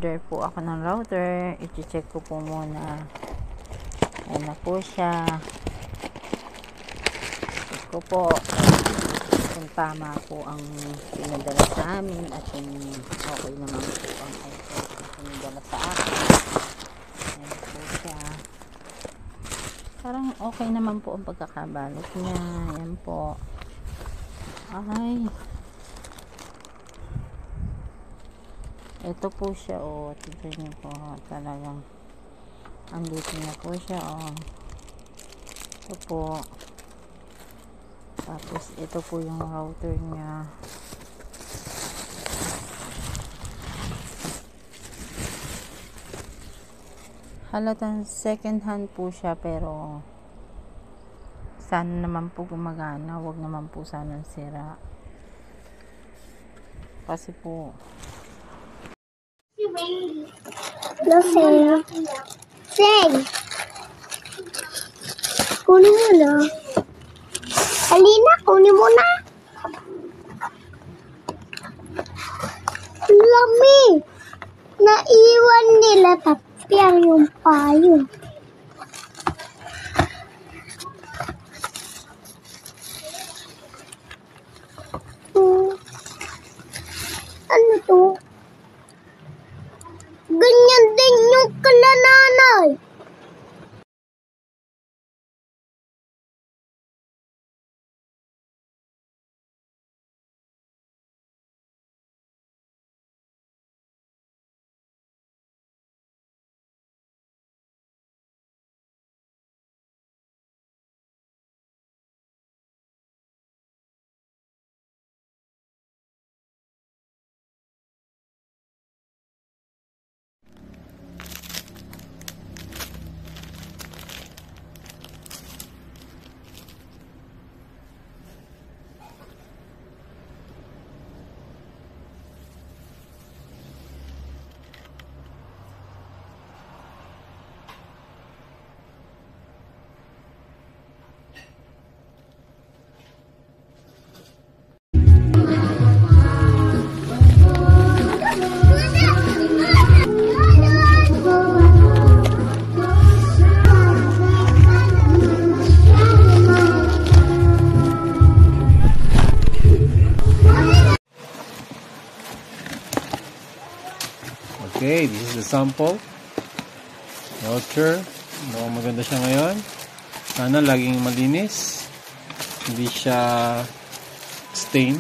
Nag-order po ako ng router. I-check ko po muna. Ayan na po siya. Check ko po kung tama po ang pinadala sa amin at kung okay naman po ang iPhone na pinadala sa akin. Ayan po siya. Parang okay naman po ang pagkakabalot niya. Ayan po. Ay. Ito po siya. O, tignan niyo po. Talagang andito na po siya. O. Ito po. Tapos, ito po yung router niya. Halatang second hand po siya, pero sana naman po gumagana. Huwag naman po sana sira. Kasi po Lasing. Sing. Kunin mo na. Alina, kunin mo na. Lami. Naiwan nila tapyang yung payo. Ano to? Ganyan din yung kalananay. Okay, this is the sample router. Maganda siya ngayon. Sana laging malinis, hindi siya stain.